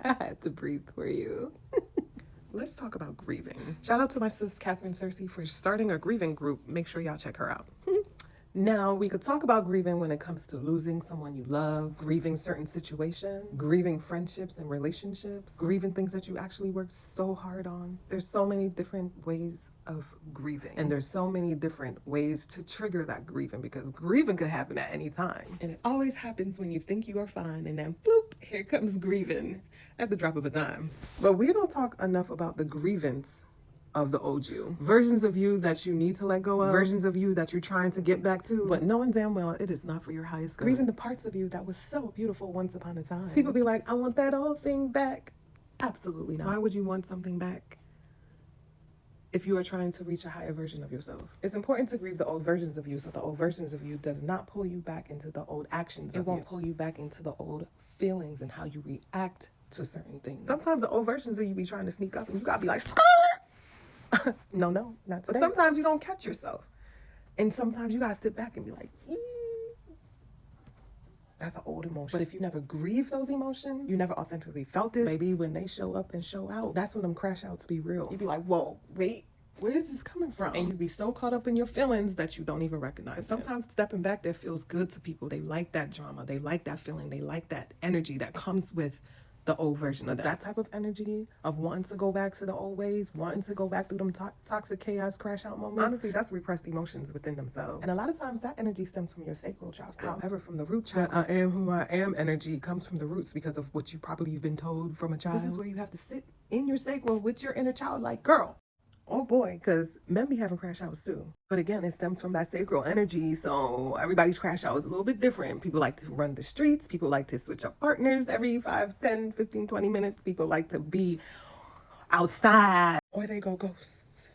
I had to breathe for you. Let's talk about grieving. Shout out to my sis, Catherine Cersei, for starting a grieving group. Make sure y'all check her out. Now, we could talk about grieving when it comes to losing someone you love, grieving certain situations, grieving friendships and relationships, grieving things that you actually worked so hard on. There's so many different ways of grieving, and there's so many different ways to trigger that grieving, because grieving could happen at any time. And it always happens when you think you are fine, and then bloop, here comes grieving at the drop of a dime. But we don't talk enough about the grievance of the old you. Versions of you that you need to let go of. Versions of you that you're trying to get back to. But knowing damn well it is not for your highest good. Grieving the parts of you that was so beautiful once upon a time. People be like, I want that old thing back. Absolutely not. Why would you want something back if you are trying to reach a higher version of yourself? It's important to grieve the old versions of you, so the old versions of you does not pull you back into the old actions. It won't pull you back into the old feelings and how you react to certain things. Sometimes the old versions of you be trying to sneak up and you gotta be like, no, not today. But sometimes you don't catch yourself. And sometimes you gotta sit back and be like, that's an old emotion. But if you never grieve those emotions, you never authentically felt it, baby, when they show up and show out, that's when them crash outs be real. You be like, whoa, wait, where is this coming from? And you be so caught up in your feelings that you don't even recognize it. Sometimes stepping back, that feels good to people. They like that drama. They like that feeling. They like that energy that comes with the old version of that type of energy of wanting to go back to the old ways, wanting to go back through them toxic chaos crash out moments. Honestly, that's repressed emotions within themselves. And a lot of times that energy stems from your sacral chakra. However, from the root chakra, that I am who I am energy comes from the roots because of what you probably have been told from a child. This is where you have to sit in your sacral with your inner child like, girl, oh boy, because men be having crash outs too. But again, it stems from that sacral energy, so everybody's crash out is a little bit different. People like to run the streets. People like to switch up partners every 5, 10, 15, 20 minutes. People like to be outside. Or they go ghosts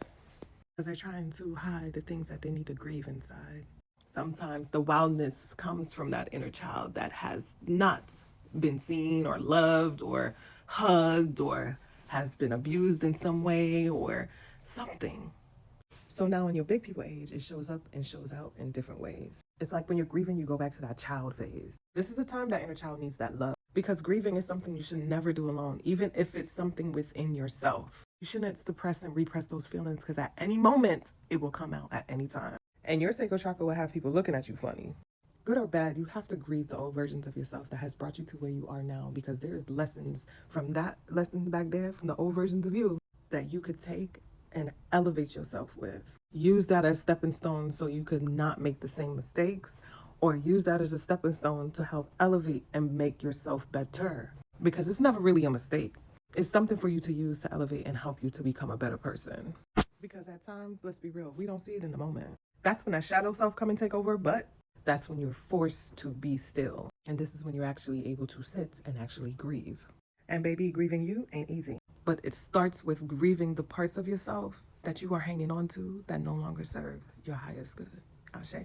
because they're trying to hide the things that they need to grieve inside. Sometimes the wildness comes from that inner child that has not been seen or loved or hugged or has been abused in some way or something. So now in your big people age, it shows up and shows out in different ways. It's like when you're grieving, you go back to that child phase. This is the time that inner child needs that love, because grieving is something you should never do alone, even if it's something within yourself. You shouldn't suppress and repress those feelings, because at any moment, it will come out at any time. And your sacral chakra will have people looking at you funny. Good or bad, you have to grieve the old versions of yourself that has brought you to where you are now, because there's lessons from that lesson back there, from the old versions of you, that you could take and elevate yourself with. Use that as stepping stones so you could not make the same mistakes, or use that as a stepping stone to help elevate and make yourself better. Because it's never really a mistake. It's something for you to use to elevate and help you to become a better person. Because at times, let's be real, we don't see it in the moment. That's when that shadow self come and take over, but that's when you're forced to be still. And this is when you're actually able to sit and actually grieve. And baby, grieving you ain't easy. But it starts with grieving the parts of yourself that you are hanging on to that no longer serve your highest good. Ashe.